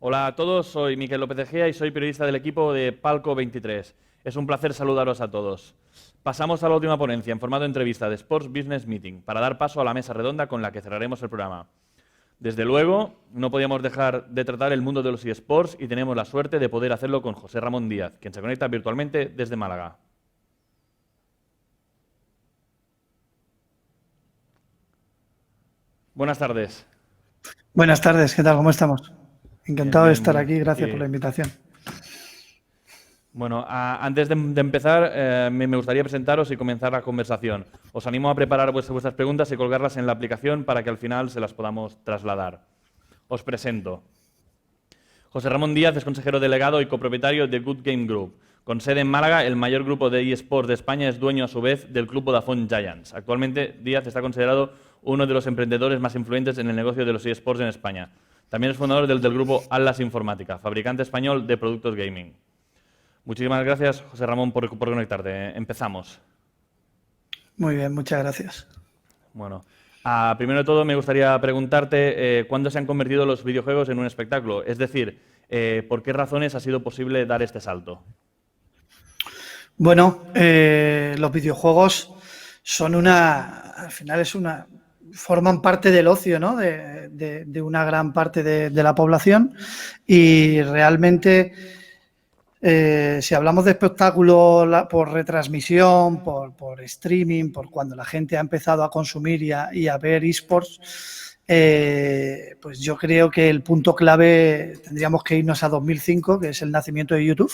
Hola a todos, soy Miquel López de Gea y soy periodista del equipo de Palco 23. Es un placer saludaros a todos. Pasamos a la última ponencia en formato de entrevista de Sports Business Meeting para dar paso a la mesa redonda con la que cerraremos el programa. Desde luego, no podíamos dejar de tratar el mundo de los eSports y tenemos la suerte de poder hacerlo con José Ramón Díaz, quien se conecta virtualmente desde Málaga. Buenas tardes. Buenas tardes, ¿qué tal? ¿Cómo estamos? Encantado de estar aquí, gracias por la Sí. invitación. Bueno, antes de empezar, me gustaría presentaros y comenzar la conversación. Os animo a preparar vuestras preguntas y colgarlas en la aplicación para que al final se las podamos trasladar. Os presento. José Ramón Díaz es consejero delegado y copropietario de Good Game Group. Con sede en Málaga, el mayor grupo de eSports de España, es dueño a su vez del club Vodafone Giants. Actualmente, Díaz está considerado uno de los emprendedores más influyentes en el negocio de los eSports en España. También es fundador del grupo Atlas Informática, fabricante español de productos gaming. Muchísimas gracias, José Ramón, por conectarte. Empezamos. Muy bien, muchas gracias. Bueno, primero de todo me gustaría preguntarte cuándo se han convertido los videojuegos en un espectáculo. Es decir, ¿por qué razones ha sido posible dar este salto? Bueno, los videojuegos son al final forman parte del ocio, ¿no? de una gran parte de la población y realmente si hablamos de espectáculo por retransmisión, por streaming, por cuando la gente ha empezado a consumir y a ver eSports, pues yo creo que el punto clave tendríamos que irnos a 2005, que es el nacimiento de YouTube.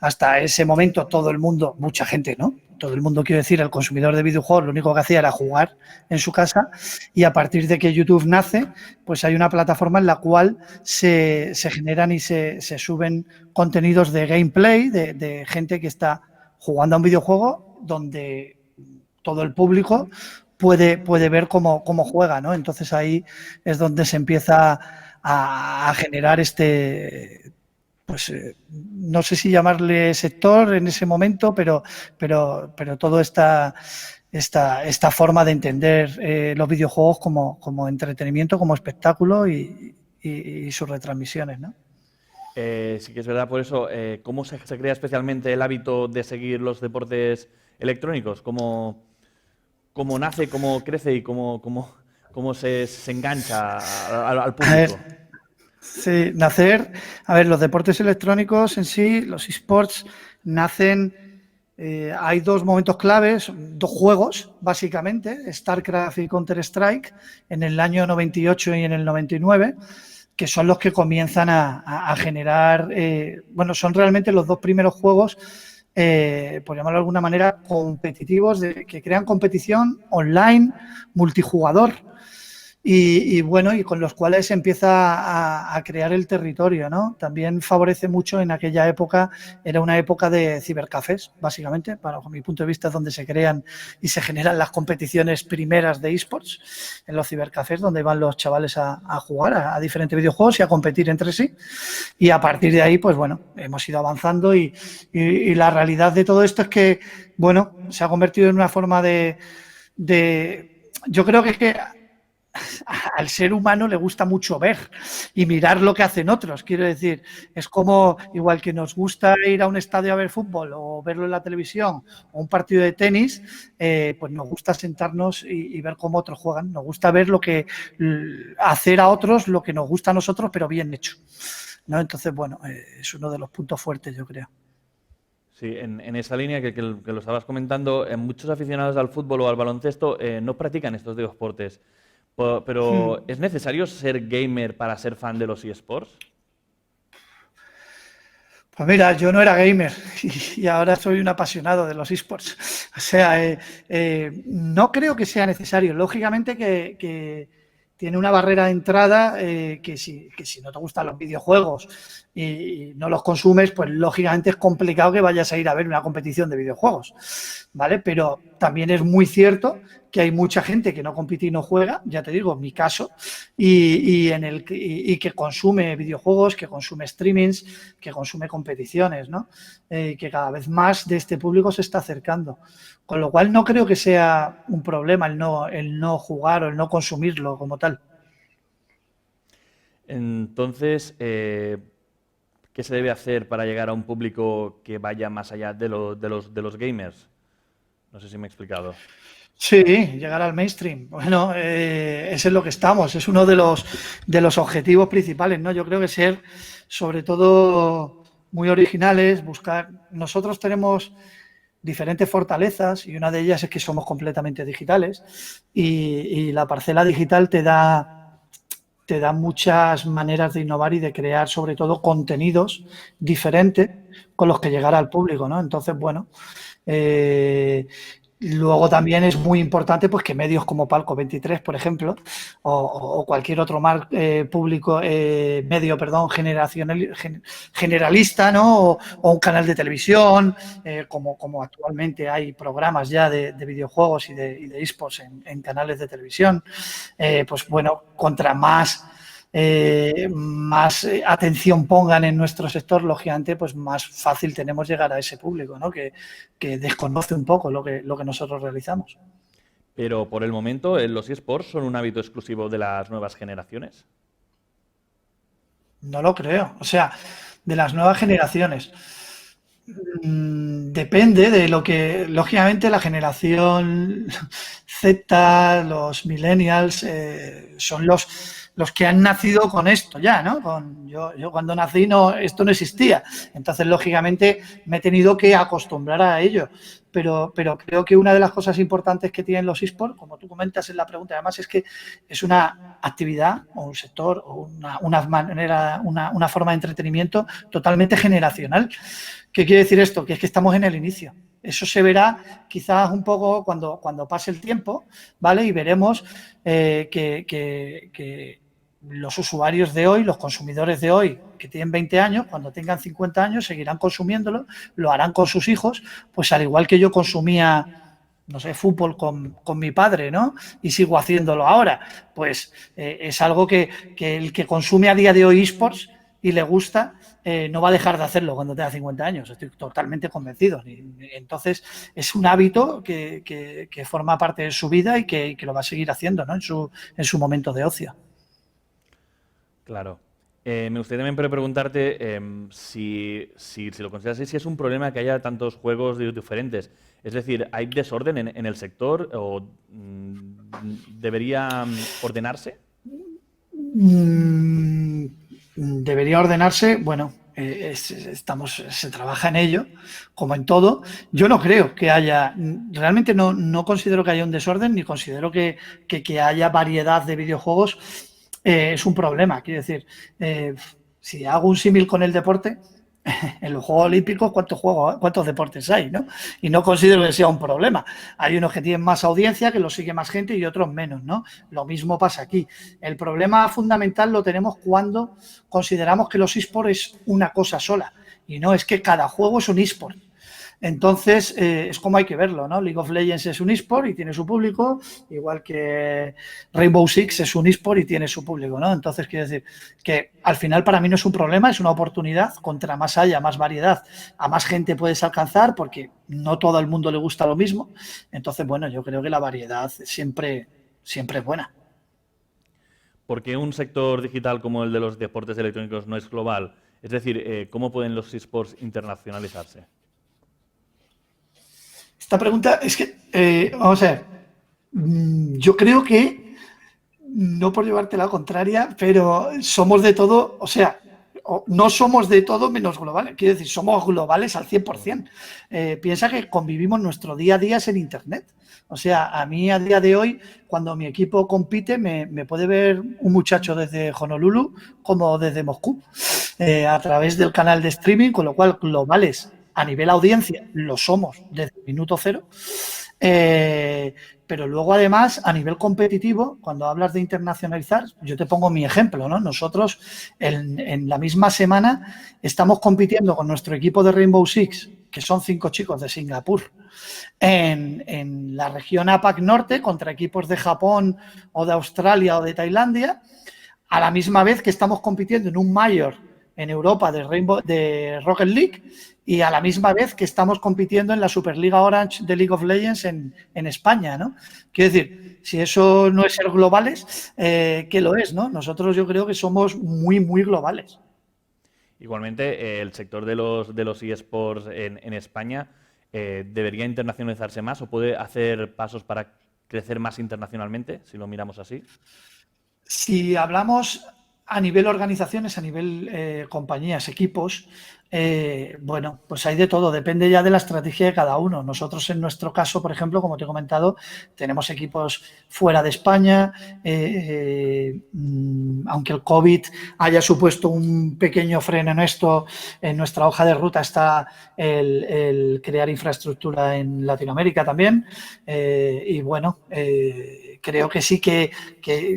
Hasta ese momento todo el mundo, mucha gente, ¿no? Todo el mundo, quiero decir, el consumidor de videojuegos lo único que hacía era jugar en su casa y a partir de que YouTube nace, pues hay una plataforma en la cual se generan y se suben contenidos de gameplay, de gente que está jugando a un videojuego donde todo el público puede ver cómo juega, ¿no? Entonces ahí es donde se empieza a generar pues no sé si llamarle sector en ese momento, pero toda esta forma de entender los videojuegos como entretenimiento, como espectáculo y sus retransmisiones, ¿no? Sí que es verdad, por eso, ¿cómo se crea especialmente el hábito de seguir los deportes electrónicos? ¿Cómo nace, cómo crece y cómo se engancha al público? Sí, a ver, los deportes electrónicos en sí, los eSports, nacen, hay dos momentos claves, dos juegos, básicamente, StarCraft y Counter-Strike, en el año 98 y en el 99, que son los que comienzan a generar, bueno, son realmente los dos primeros juegos, por llamarlo de alguna manera, competitivos, que crean competición online, multijugador. Y bueno, y con los cuales se empieza a crear el territorio, ¿no? También favorece mucho en aquella época, era una época de cibercafés, básicamente, para mi punto de vista es donde se crean y se generan las competiciones primeras de eSports, en los cibercafés, donde van los chavales a jugar a diferentes videojuegos y a competir entre sí. Y a partir de ahí, pues bueno, hemos ido avanzando y la realidad de todo esto es que, bueno, se ha convertido en una forma yo creo que es que al ser humano le gusta mucho ver y mirar lo que hacen otros. Quiero decir, es como igual que nos gusta ir a un estadio a ver fútbol o verlo en la televisión o un partido de tenis, pues nos gusta sentarnos y ver cómo otros juegan. Nos gusta ver hacer a otros lo que nos gusta a nosotros, pero bien hecho, ¿no? Entonces, bueno, es uno de los puntos fuertes, yo creo. Sí, en esa línea que lo estabas comentando, muchos aficionados al fútbol o al baloncesto no practican estos deportes. Pero ¿es necesario ser gamer para ser fan de los eSports? Pues mira, yo no era gamer y ahora soy un apasionado de los eSports. O sea, no creo que sea necesario. Lógicamente que tiene una barrera de entrada que si no te gustan los videojuegos y no los consumes, pues lógicamente es complicado que vayas a ir a ver una competición de videojuegos, ¿vale? Pero también es muy cierto que hay mucha gente que no compite y no juega, ya te digo, en mi caso, y que consume videojuegos, que consume streamings, que consume competiciones, ¿no? Que cada vez más de este público se está acercando. Con lo cual no creo que sea un problema el no jugar o el no consumirlo como tal. Entonces, ¿qué se debe hacer para llegar a un público que vaya más allá de los gamers? No sé si me he explicado. Sí, llegar al mainstream. Bueno, eso es lo que estamos, es uno de los objetivos principales, ¿no? Yo creo que ser, sobre todo, muy originales, buscar. Nosotros tenemos diferentes fortalezas y una de ellas es que somos completamente digitales y la parcela digital te da muchas maneras de innovar y de crear, sobre todo, contenidos diferentes con los que llegar al público, ¿no? Entonces, bueno, eh, luego también es muy importante pues que medios como Palco 23, por ejemplo, o cualquier otro público, medio, perdón, generalista, ¿no? O un canal de televisión, como actualmente hay programas ya de videojuegos y de esports en canales de televisión, pues bueno, contra más atención pongan en nuestro sector, lógicamente, pues más fácil tenemos llegar a ese público, ¿no? Que desconoce un poco lo que nosotros realizamos. Pero por el momento, ¿los eSports son un hábito exclusivo de las nuevas generaciones? No lo creo. O sea, de las nuevas generaciones. Depende de lo que, lógicamente, la generación Z, los millennials, son los que han nacido con esto ya, ¿no? Yo cuando nací esto no existía. Entonces, lógicamente, me he tenido que acostumbrar a ello. Pero creo que una de las cosas importantes que tienen los eSports, como tú comentas en la pregunta, además, es que es una actividad o un sector o una forma de entretenimiento totalmente generacional. ¿Qué quiere decir esto? Que es que estamos en el inicio. Eso se verá quizás un poco cuando pase el tiempo, ¿vale? Y veremos que los usuarios de hoy, los consumidores de hoy, que tienen 20 años, cuando tengan 50 años, seguirán consumiéndolo, lo harán con sus hijos, pues al igual que yo consumía, no sé, fútbol con mi padre, ¿no? Y sigo haciéndolo ahora. Pues es algo que el que consume a día de hoy esports y le gusta, no va a dejar de hacerlo cuando tenga 50 años, estoy totalmente convencido. Entonces, es un hábito que forma parte de su vida y que lo va a seguir haciendo, ¿no? En su momento de ocio. Claro. Me gustaría también preguntarte si lo consideras así, si es un problema que haya tantos juegos diferentes. Es decir, ¿hay desorden en el sector o debería ordenarse? Debería ordenarse, bueno, se trabaja en ello, como en todo. Yo no creo que haya, realmente no considero que haya un desorden, ni considero que haya variedad de videojuegos. Es un problema, quiero decir, si hago un símil con el deporte, en los Juegos Olímpicos, ¿cuántos deportes hay? ¿No? Y no considero que sea un problema. Hay unos que tienen más audiencia, que los sigue más gente y otros menos, ¿no? Lo mismo pasa aquí. El problema fundamental lo tenemos cuando consideramos que los eSports es una cosa sola. Y no, es que cada juego es un eSport. Entonces, es como hay que verlo, ¿no? League of Legends es un eSport y tiene su público, igual que Rainbow Six es un eSport y tiene su público, ¿no? Entonces, quiero decir que al final para mí no es un problema, es una oportunidad. Contra más haya, más variedad, a más gente puedes alcanzar porque no todo el mundo le gusta lo mismo. Entonces, bueno, yo creo que la variedad siempre es buena. ¿Por qué un sector digital como el de los deportes electrónicos no es global? Es decir, ¿cómo pueden los eSports internacionalizarse? Esta pregunta es que, vamos a ver, yo creo que, no por llevarte la contraria, pero somos de todo, o sea, no somos de todo menos globales, quiero decir, somos globales al 100%. Piensa que convivimos nuestro día a día en Internet. O sea, a mí a día de hoy, cuando mi equipo compite, me puede ver un muchacho desde Honolulu como desde Moscú, a través del canal de streaming, con lo cual globales a nivel audiencia lo somos desde el minuto cero. Pero luego, además, a nivel competitivo, cuando hablas de internacionalizar, yo te pongo mi ejemplo, ¿no? Nosotros en la misma semana estamos compitiendo con nuestro equipo de Rainbow Six, que son 5 chicos de Singapur, en la región APAC Norte, contra equipos de Japón o de Australia o de Tailandia, a la misma vez que estamos compitiendo en un Major en Europa de Rocket League y a la misma vez que estamos compitiendo en la Superliga Orange de League of Legends en España, ¿no? Quiero decir, si eso no es ser globales, ¿qué lo es, no? Nosotros yo creo que somos muy, muy globales. Igualmente, el sector de los eSports en España debería internacionalizarse más o puede hacer pasos para crecer más internacionalmente, si lo miramos así. Si hablamos a nivel organizaciones, a nivel compañías, equipos, bueno, pues hay de todo, depende ya de la estrategia de cada uno. Nosotros en nuestro caso, por ejemplo, como te he comentado, tenemos equipos fuera de España, aunque el COVID haya supuesto un pequeño freno en esto, en nuestra hoja de ruta está el crear infraestructura en Latinoamérica también, y bueno, creo que sí que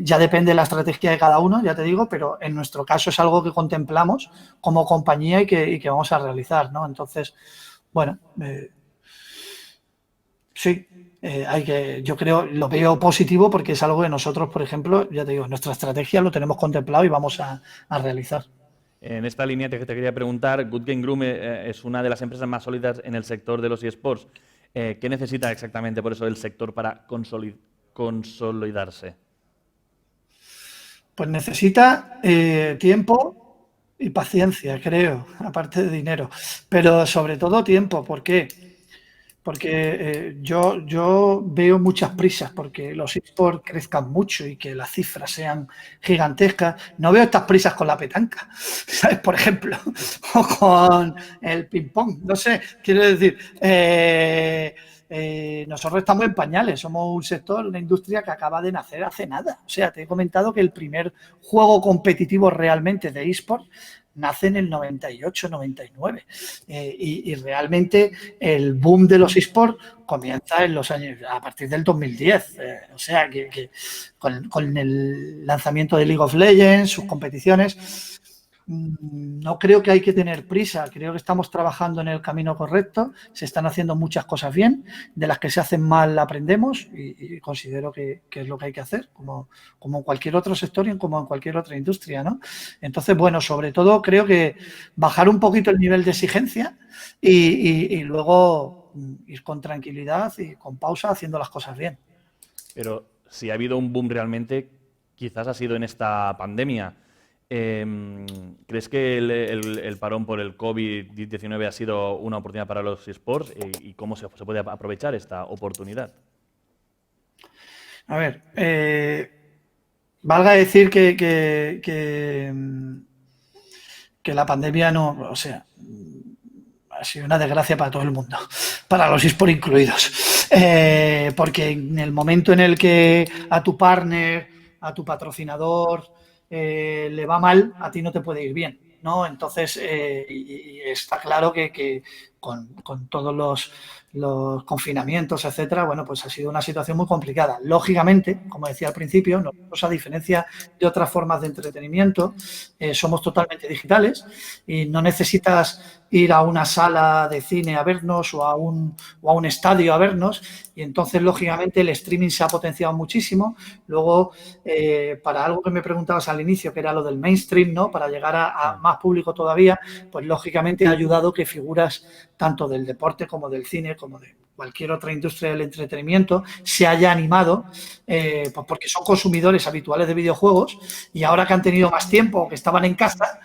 ya depende de la estrategia de cada uno, ya te digo, pero en nuestro caso es algo que contemplamos como compañía y que vamos a realizar, ¿no? Entonces, bueno, sí, yo creo, lo veo positivo porque es algo que nosotros, por ejemplo, ya te digo, nuestra estrategia lo tenemos contemplado y vamos a realizar. En esta línea te quería preguntar, Good Game Group es una de las empresas más sólidas en el sector de los eSports. ¿Qué necesita exactamente por eso el sector para consolidarse? Pues necesita tiempo y paciencia, creo, aparte de dinero, pero sobre todo tiempo. ¿Por qué? Porque yo veo muchas prisas porque los esports crezcan mucho y que las cifras sean gigantescas. No veo estas prisas con la petanca, ¿sabes? Por ejemplo, o con el ping-pong. No sé, quiero decir, nosotros estamos en pañales, somos un sector, una industria que acaba de nacer hace nada. O sea, te he comentado que el primer juego competitivo realmente de esports nace en el 98, 99. Y realmente el boom de los esports comienza en los años, a partir del 2010. O sea, que con el lanzamiento de League of Legends, sus competiciones, no creo que hay que tener prisa, creo que estamos trabajando en el camino correcto, se están haciendo muchas cosas bien, de las que se hacen mal aprendemos y considero que es lo que hay que hacer, como en cualquier otro sector y como en cualquier otra industria, ¿no? Entonces, bueno, sobre todo creo que bajar un poquito el nivel de exigencia y luego ir con tranquilidad y con pausa haciendo las cosas bien. Pero si ha habido un boom realmente, quizás ha sido en esta pandemia. ¿Crees que el parón por el COVID-19 ha sido una oportunidad para los esports y cómo se puede aprovechar esta oportunidad? A ver, valga decir que la pandemia no, o sea, ha sido una desgracia para todo el mundo, para los esports incluidos. Porque en el momento en el que a tu partner, a tu patrocinador le va mal, a ti no te puede ir bien, ¿no? Entonces, y está claro que con todos los confinamientos, etcétera, bueno, pues ha sido una situación muy complicada. Lógicamente, como decía al principio, nosotros, a diferencia de otras formas de entretenimiento, somos totalmente digitales y no necesitas ir a una sala de cine a vernos o a un estadio a vernos, y entonces, lógicamente, el streaming se ha potenciado muchísimo. Luego, para algo que me preguntabas al inicio, que era lo del mainstream, ¿no? Para llegar a más público todavía, pues lógicamente ha ayudado que figuras tanto del deporte como del cine, como de cualquier otra industria del entretenimiento, se haya animado, pues porque son consumidores habituales de videojuegos y ahora que han tenido más tiempo, que estaban en casa,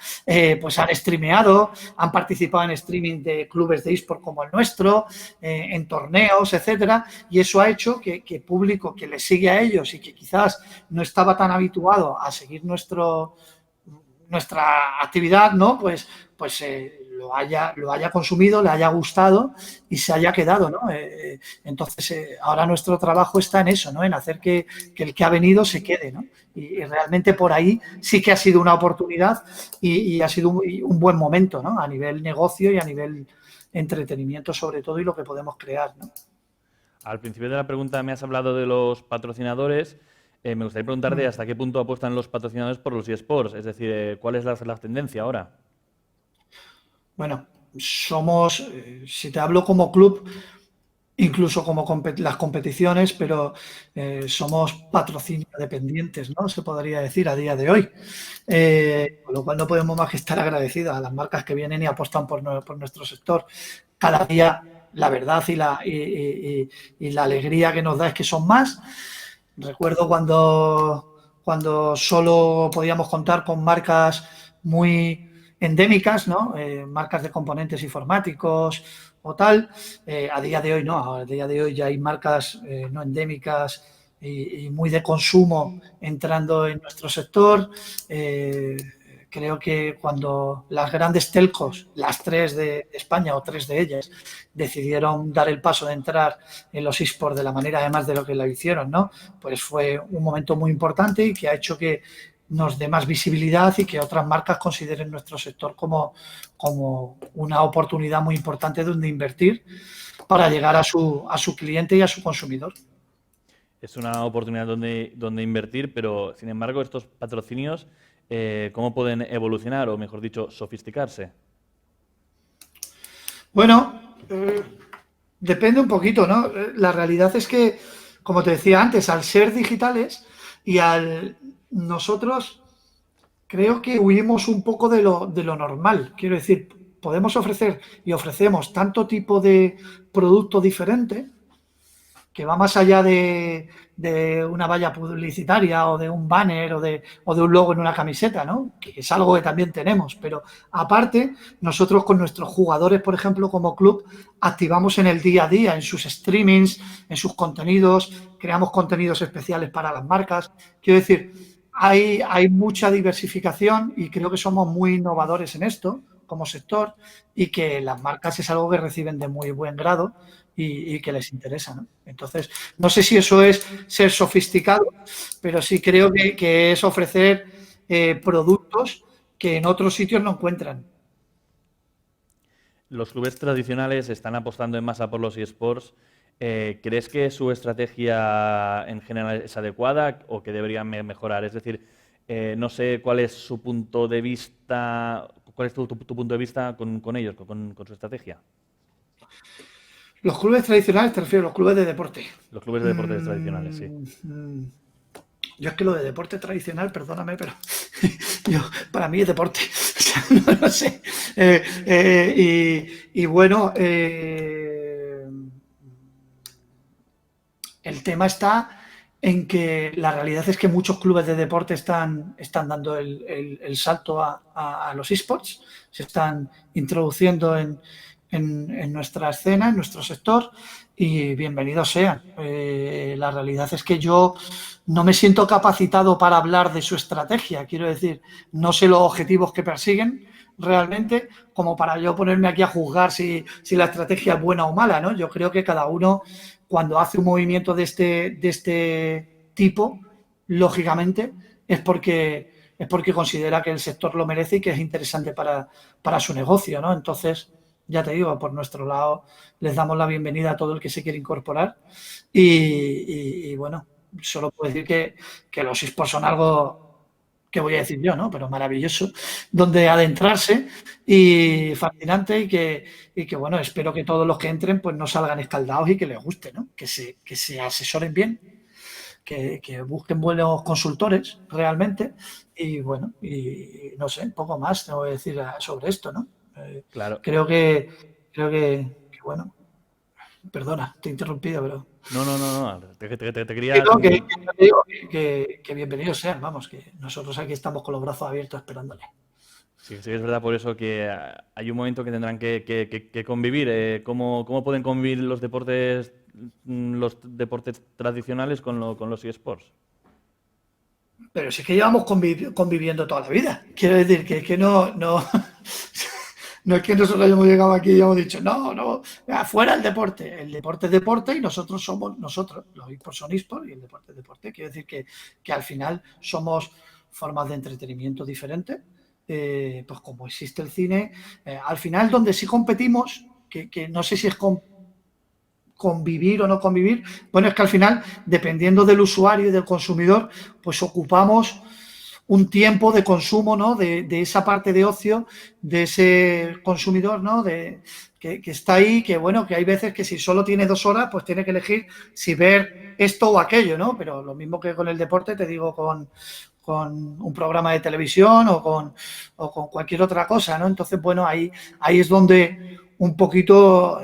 pues han streameado, han participado en streaming de clubes de eSport como el nuestro, en torneos, etcétera, y eso ha hecho que público que les sigue a ellos y que quizás no estaba tan habituado a seguir nuestra actividad, ¿no? Pues lo haya consumido, le haya gustado y se haya quedado, ¿no? Entonces, ahora nuestro trabajo está en eso, ¿no? En hacer que el que ha venido se quede, ¿no? Y realmente por ahí sí que ha sido una oportunidad y ha sido un buen momento, ¿no? A nivel negocio y a nivel entretenimiento sobre todo y lo que podemos crear, ¿no? Al principio de la pregunta me has hablado de los patrocinadores. Me gustaría preguntarte hasta qué punto apuestan los patrocinadores por los eSports, es decir, ¿cuál es la tendencia ahora? Bueno, somos, si te hablo como club, incluso como las competiciones, pero somos patrocinio dependientes, ¿no? Se podría decir a día de hoy. Con lo cual no podemos más que estar agradecidos a las marcas que vienen y apuestan por nuestro sector. Cada día la verdad y la alegría que nos da es que son más. Recuerdo cuando solo podíamos contar con marcas muy endémicas, ¿no? Marcas de componentes informáticos o tal. A día de hoy no, a día de hoy ya hay marcas no endémicas y muy de consumo entrando en nuestro sector. Creo que cuando las grandes telcos, las tres de España o tres de ellas, decidieron dar el paso de entrar en los eSports de la manera además de lo que lo hicieron, ¿no? Pues fue un momento muy importante y que ha hecho que nos dé más visibilidad y que otras marcas consideren nuestro sector como una oportunidad muy importante donde invertir para llegar a su cliente y a su consumidor. Es una oportunidad donde invertir, pero sin embargo estos patrocinios, ¿cómo pueden evolucionar o, mejor dicho, sofisticarse? Bueno, depende un poquito, ¿no? La realidad es que, como te decía antes, al ser digitales y al nosotros creo que huimos un poco de lo normal. Quiero decir, podemos ofrecer y ofrecemos tanto tipo de producto diferente que va más allá de una valla publicitaria o de un banner o de un logo en una camiseta, ¿no? Que es algo que también tenemos. Pero aparte, nosotros con nuestros jugadores, por ejemplo, como club, activamos en el día a día, en sus streamings, en sus contenidos, creamos contenidos especiales para las marcas. Quiero decir, hay mucha diversificación y creo que somos muy innovadores en esto como sector y que las marcas es algo que reciben de muy buen grado y que les interesa, ¿no? Entonces, no sé si eso es ser sofisticado, pero sí creo que es ofrecer productos que en otros sitios no encuentran. Los clubes tradicionales están apostando en masa por los eSports. ¿Crees que su estrategia en general es adecuada o que deberían mejorar? Es decir, no sé cuál es su punto de vista, cuál es tu punto de vista con ellos, con su estrategia. Los clubes tradicionales, te refiero a los clubes de deporte. Los clubes de deportes tradicionales, sí. Yo es que lo de deporte tradicional, perdóname, pero para mí es deporte. O sea, no lo sé. Y bueno, el tema está en que la realidad es que muchos clubes de deporte están dando el salto a los esports, se están introduciendo en nuestra escena, en nuestro sector, y bienvenidos sean. La realidad es que yo no me siento capacitado para hablar de su estrategia, quiero decir, no sé los objetivos que persiguen realmente como para yo ponerme aquí a juzgar si la estrategia es buena o mala, ¿no? Yo creo que cada uno cuando hace un movimiento de este tipo, lógicamente, es porque considera que el sector lo merece y que es interesante para su negocio, ¿no? Entonces, ya te digo, por nuestro lado les damos la bienvenida a todo el que se quiere incorporar y bueno, solo puedo decir que los esports son algo que voy a decir yo, ¿no? Pero maravilloso, donde adentrarse y fascinante y que bueno, espero que todos los que entren pues no salgan escaldados y que les guste, ¿no? Que se asesoren bien, que busquen buenos consultores realmente y bueno, y no sé, poco más tengo que decir sobre esto, ¿no? Claro. Creo que bueno, perdona, te he interrumpido, pero No. Te quería... que bienvenidos sean, vamos, que nosotros aquí estamos con los brazos abiertos esperándole. Sí, sí, es verdad por eso que hay un momento que tendrán que convivir. ¿Cómo pueden convivir los deportes tradicionales con los eSports? Pero si es que llevamos conviviendo toda la vida. Quiero decir que no, no es que nosotros hayamos llegado aquí y hayamos dicho, no, fuera el deporte. El deporte es deporte y nosotros somos nosotros. Los eSports son eSports y el deporte es deporte. Quiero decir que al final somos formas de entretenimiento diferentes. Pues como existe el cine, al final donde sí competimos, que no sé si es convivir o no convivir, bueno, es que al final, dependiendo del usuario y del consumidor, pues ocupamos un tiempo de consumo, ¿no? De esa parte de ocio, de ese consumidor, ¿no? Que está ahí, que bueno, que hay veces que si solo tiene 2 horas, pues tiene que elegir si ver esto o aquello, ¿no? Pero lo mismo que con el deporte, te digo, con un programa de televisión o con cualquier otra cosa, ¿no? Entonces, bueno, ahí es donde un poquito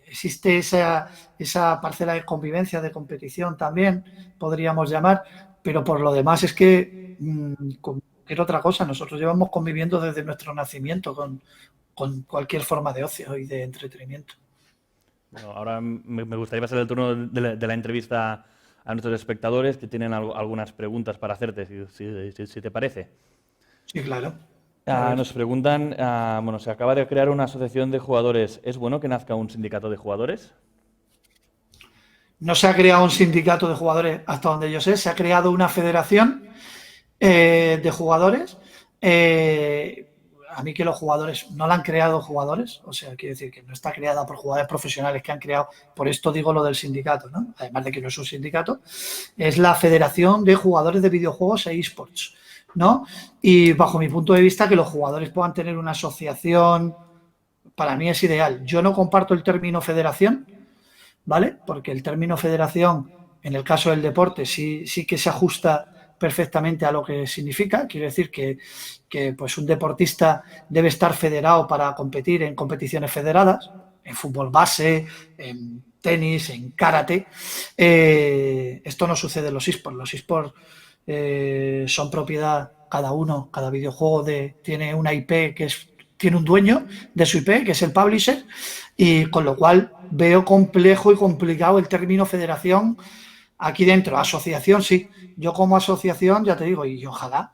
existe esa parcela de convivencia, de competición también, podríamos llamar, pero por lo demás es que con cualquier otra cosa, nosotros llevamos conviviendo desde nuestro nacimiento con cualquier forma de ocio y de entretenimiento. Bueno, ahora me gustaría pasar el turno de la entrevista a nuestros espectadores que tienen algunas preguntas para hacerte, si te parece. Sí, claro. A ver. Nos preguntan, bueno, se acaba de crear una asociación de jugadores. ¿Es bueno que nazca un sindicato de jugadores? No se ha creado un sindicato de jugadores, hasta donde yo sé, se ha creado una federación de jugadores. A mí que los jugadores no la han creado jugadores, o sea, quiere decir que no está creada por jugadores profesionales que han creado, por esto digo lo del sindicato, ¿no? Además de que no es un sindicato, es la Federación de Jugadores de Videojuegos e eSports, ¿no? Y bajo mi punto de vista que los jugadores puedan tener una asociación, para mí es ideal. Yo no comparto el término federación, ¿vale? Porque el término federación, en el caso del deporte, sí que se ajusta perfectamente a lo que significa. Quiere decir que pues un deportista debe estar federado para competir en competiciones federadas, en fútbol base, en tenis, en karate. Esto no sucede en los eSports. Los eSports son propiedad cada videojuego tiene una IP tiene un dueño de su IP, que es el publisher, y con lo cual veo complejo y complicado el término federación aquí dentro. Asociación, sí. Yo como asociación, ya te digo, y ojalá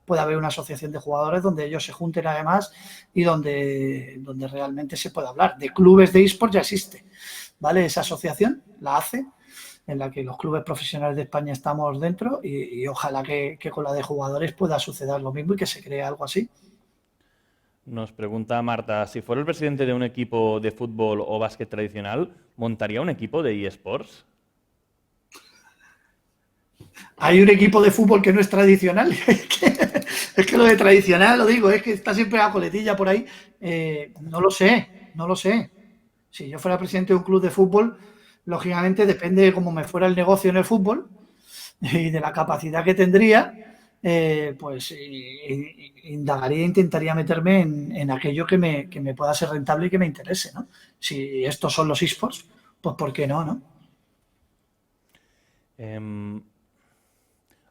pueda haber una asociación de jugadores donde ellos se junten además y donde realmente se pueda hablar. De clubes de eSports ya existe, ¿vale? Esa asociación la hace, en la que los clubes profesionales de España estamos dentro y ojalá que con la de jugadores pueda suceder lo mismo y que se cree algo así. Nos pregunta Marta, si fuera el presidente de un equipo de fútbol o básquet tradicional, ¿montaría un equipo de eSports? Hay un equipo de fútbol que no es tradicional. Es que lo de tradicional, lo digo, es que está siempre la coletilla por ahí. No lo sé. Si yo fuera presidente de un club de fútbol, lógicamente depende de cómo me fuera el negocio en el fútbol y de la capacidad que tendría, pues indagaría e intentaría meterme en aquello que me pueda ser rentable y que me interese, ¿no? Si estos son los eSports, pues ¿por qué no, no?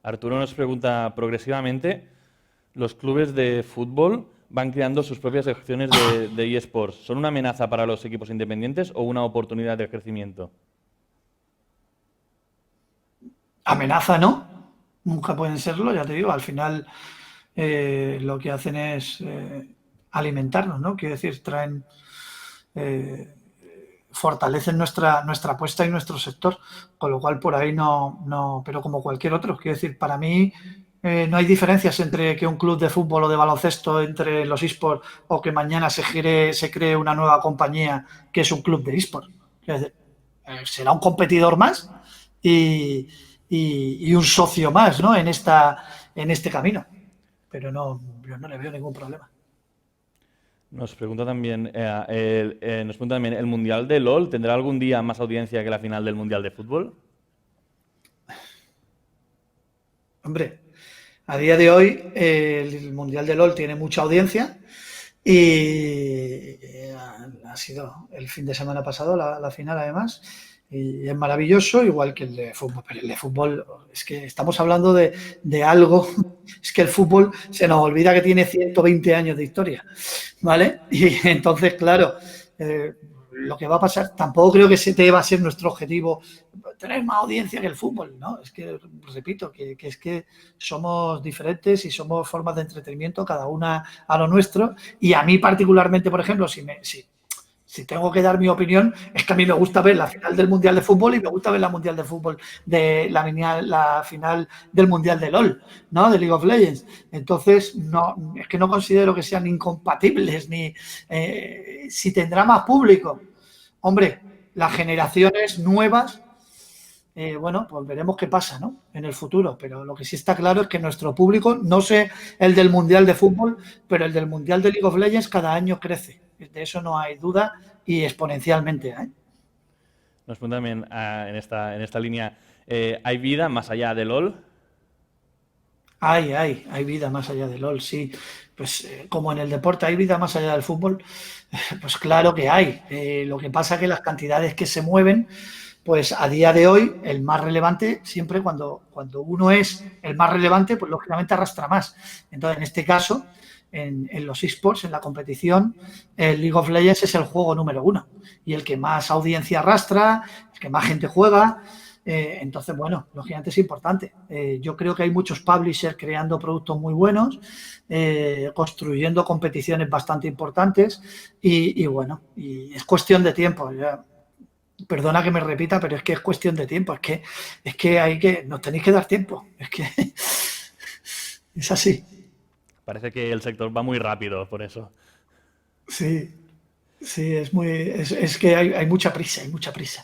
Arturo nos pregunta, progresivamente, los clubes de fútbol van creando sus propias secciones de eSports. ¿Son una amenaza para los equipos independientes o una oportunidad de crecimiento? Amenaza, ¿no? Nunca pueden serlo, ya te digo, al final lo que hacen es alimentarnos, ¿no? Quiero decir, fortalecen nuestra apuesta y nuestro sector, con lo cual por ahí no, pero como cualquier otro, quiero decir, para mí no hay diferencias entre que un club de fútbol o de baloncesto entre los eSports o que mañana se cree una nueva compañía que es un club de eSports. Será un competidor más y un socio más, ¿no? en este camino. Pero yo no le veo ningún problema. Nos pregunta también, ¿el Mundial de LOL tendrá algún día más audiencia que la final del Mundial de Fútbol? Hombre, a día de hoy el Mundial de LOL tiene mucha audiencia y ha sido el fin de semana pasado la final además. Y es maravilloso, igual que el de fútbol. Pero el de fútbol, es que estamos hablando de algo, es que el fútbol se nos olvida que tiene 120 años de historia, ¿vale? Y entonces, claro, lo que va a pasar, tampoco creo que va a ser nuestro objetivo tener más audiencia que el fútbol, ¿no? Es que, repito, que es que somos diferentes y somos formas de entretenimiento, cada una a lo nuestro. Y a mí particularmente, por ejemplo, si tengo que dar mi opinión, es que a mí me gusta ver la final del Mundial de Fútbol y me gusta ver la Mundial de Fútbol de la final del Mundial de LOL, ¿no? De League of Legends. Entonces, no, es que no considero que sean incompatibles ni si tendrá más público. Hombre, las generaciones nuevas bueno, pues veremos qué pasa, ¿no? En el futuro, pero lo que sí está claro es que nuestro público, no sé el del Mundial de Fútbol, pero el del Mundial de League of Legends cada año crece. De eso no hay duda y exponencialmente, ¿eh? Nos pregunta también en esta línea, ¿hay vida más allá de LOL? Hay vida más allá del LOL, sí. Pues como en el deporte hay vida más allá del fútbol, pues claro que hay. Lo que pasa es que las cantidades que se mueven, pues a día de hoy el más relevante, siempre cuando uno es el más relevante, pues lógicamente arrastra más. Entonces, en este caso, en los esports, en la competición, el League of Legends es el juego número uno y el que más audiencia arrastra, el que más gente juega. Entonces, bueno, lógicamente es importante. Yo creo que hay muchos publishers creando productos muy buenos, construyendo competiciones bastante importantes y bueno, y es cuestión de tiempo. Ya, perdona que me repita, pero es que es cuestión de tiempo. Es que nos tenéis que dar tiempo. Es que es así. Parece que el sector va muy rápido por eso. Sí, sí, es que hay mucha prisa, hay mucha prisa.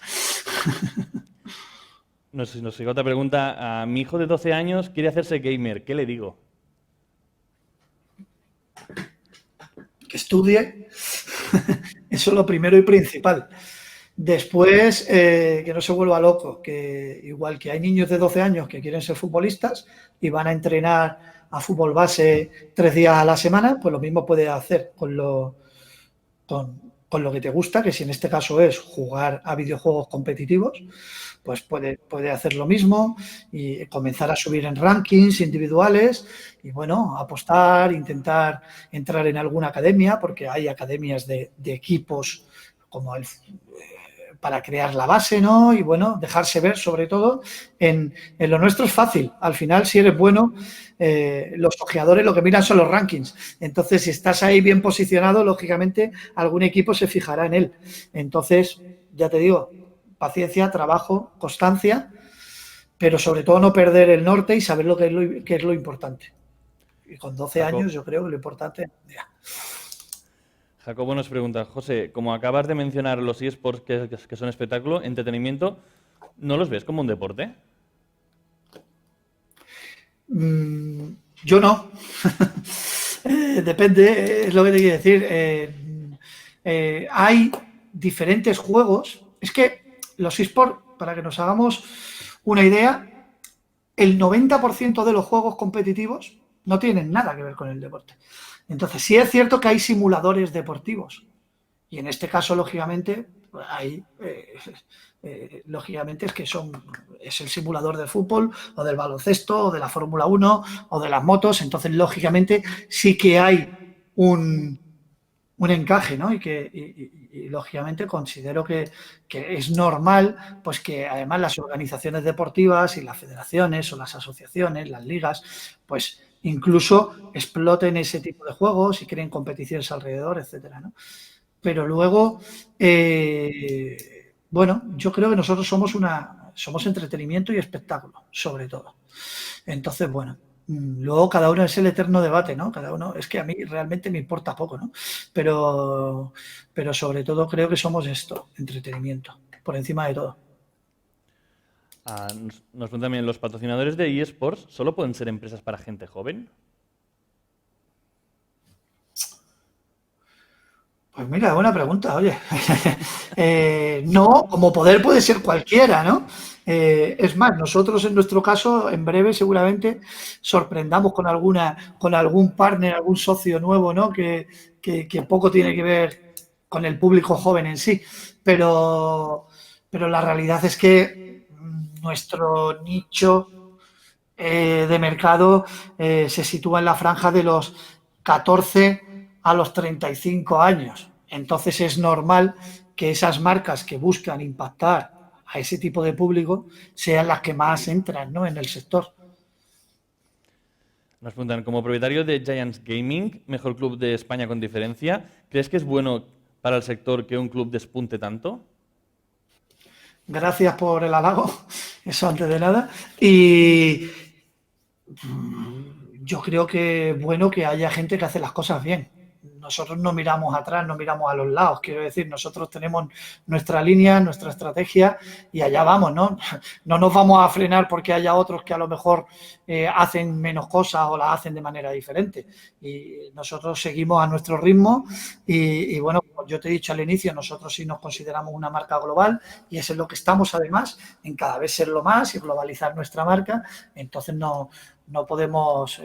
Nos llega otra pregunta. Mi hijo de 12 años quiere hacerse gamer. ¿Qué le digo? Que estudie, eso es lo primero y principal. Después, que no se vuelva loco, que igual que hay niños de 12 años que quieren ser futbolistas y van a entrenar a fútbol base 3 días a la semana, pues lo mismo puede hacer con lo que te gusta, que si en este caso es jugar a videojuegos competitivos, pues puede hacer lo mismo y comenzar a subir en rankings individuales y bueno, apostar, intentar entrar en alguna academia, porque hay academias de equipos como para crear la base, ¿no? Y bueno, dejarse ver sobre todo en lo nuestro es fácil. Al final, si eres bueno, los ojeadores lo que miran son los rankings. Entonces, si estás ahí bien posicionado, lógicamente algún equipo se fijará en él. Entonces, ya te digo, paciencia, trabajo, constancia, pero sobre todo no perder el norte y saber qué es lo importante. Y con 12 años yo creo que lo importante... Ya. Jacobo nos pregunta, José, como acabas de mencionar los eSports que son espectáculo, entretenimiento, ¿no los ves como un deporte? Yo no. Depende, es lo que te quiero decir. Hay diferentes juegos. Es que los eSports, para que nos hagamos una idea, el 90% de los juegos competitivos no tienen nada que ver con el deporte. Entonces, sí es cierto que hay simuladores deportivos. Y en este caso, lógicamente, hay, lógicamente es el simulador del fútbol o del baloncesto o de la Fórmula 1 o de las motos. Entonces, lógicamente, sí que hay un encaje, ¿no? Y lógicamente considero que es normal, pues que además las organizaciones deportivas y las federaciones o las asociaciones, las ligas, pues incluso exploten ese tipo de juegos y creen competiciones alrededor, etcétera, ¿no? Pero luego, bueno, yo creo que nosotros somos entretenimiento y espectáculo, sobre todo. Entonces, bueno, luego cada uno es el eterno debate, ¿no? Cada uno, es que a mí realmente me importa poco, ¿no? Pero sobre todo creo que somos esto, entretenimiento, por encima de todo. Nos preguntan también, ¿los patrocinadores de eSports solo pueden ser empresas para gente joven? Pues mira, buena pregunta, oye. No, como poder puede ser cualquiera, ¿no? Es más, nosotros en nuestro caso, en breve seguramente sorprendamos con algún partner, algún socio nuevo, ¿no? Que poco tiene que ver con el público joven en sí. Pero la realidad es que nuestro nicho de mercado se sitúa en la franja de los 14 a los 35 años. Entonces es normal que esas marcas que buscan impactar a ese tipo de público sean las que más entran, ¿no?, en el sector. Nos preguntan, como propietario de Giants Gaming, mejor club de España con diferencia, ¿crees que es bueno para el sector que un club despunte tanto? Gracias por el halago, eso antes de nada. Y yo creo que es bueno que haya gente que hace las cosas bien. nosotros no miramos atrás, no miramos a los lados. Quiero decir, nosotros tenemos nuestra línea, nuestra estrategia y allá vamos, ¿no? No nos vamos a frenar porque haya otros que a lo mejor hacen menos cosas o las hacen de manera diferente. Y nosotros seguimos a nuestro ritmo y bueno, como yo te he dicho al inicio, nosotros sí nos consideramos una marca global y eso es lo que estamos además, en cada vez serlo más y globalizar nuestra marca. Entonces no podemos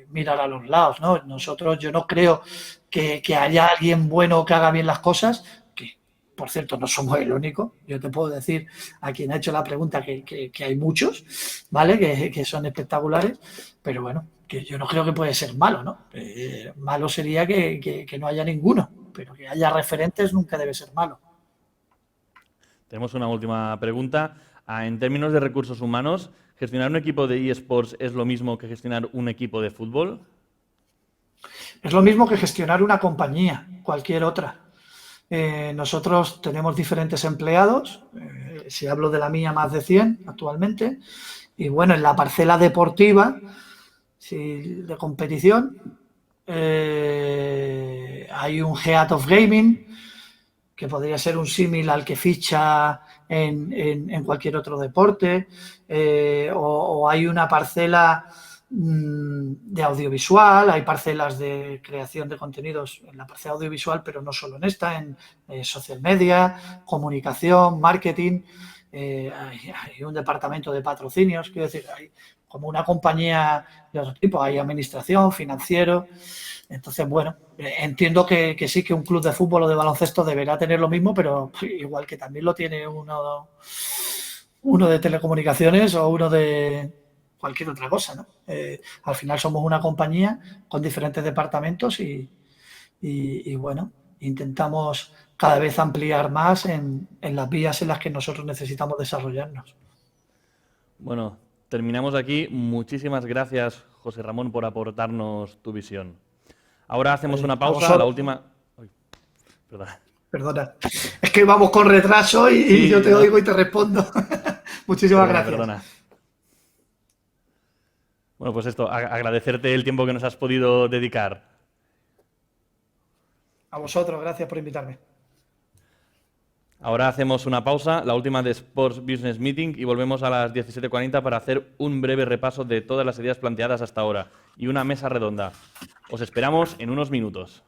mirar a los lados, ¿no? Nosotros, yo no creo que haya alguien bueno que haga bien las cosas, que por cierto no somos el único. Yo te puedo decir a quien ha hecho la pregunta que hay muchos, ¿vale? Que son espectaculares, pero bueno, que yo no creo que puede ser malo, ¿no? Malo sería que no haya ninguno, pero que haya referentes nunca debe ser malo. Tenemos una última pregunta. En términos de recursos humanos, ¿gestionar un equipo de eSports es lo mismo que gestionar un equipo de fútbol? Es lo mismo que gestionar una compañía, cualquier otra. Nosotros tenemos diferentes empleados, si hablo de la mía, más de 100 actualmente, y bueno, en la parcela deportiva, de competición, hay un Head of Gaming, que podría ser un símil al que ficha en cualquier otro deporte, o hay una parcela de audiovisual, hay parcelas de creación de contenidos en la parcela audiovisual, pero no solo en esta, en social media, comunicación, marketing, hay un departamento de patrocinios, quiero decir, hay como una compañía de otro tipo, hay administración, financiero. Entonces, bueno, entiendo que sí, que un club de fútbol o de baloncesto deberá tener lo mismo, pero igual que también lo tiene uno de telecomunicaciones o uno de cualquier otra cosa, ¿no? Al final somos una compañía con diferentes departamentos y bueno, intentamos cada vez ampliar más en las vías en las que nosotros necesitamos desarrollarnos. Bueno, terminamos aquí. Muchísimas gracias, José Ramón, por aportarnos tu visión. Ahora hacemos una pausa, la última... Uy, perdona. Es que vamos con retraso y yo te oigo y te respondo. Muchísimas gracias. Perdona. Bueno, pues esto, agradecerte el tiempo que nos has podido dedicar. A vosotros, gracias por invitarme. Ahora hacemos una pausa, la última de Sports Business Meeting, y volvemos a las 17:40 para hacer un breve repaso de todas las ideas planteadas hasta ahora y una mesa redonda. Os esperamos en unos minutos.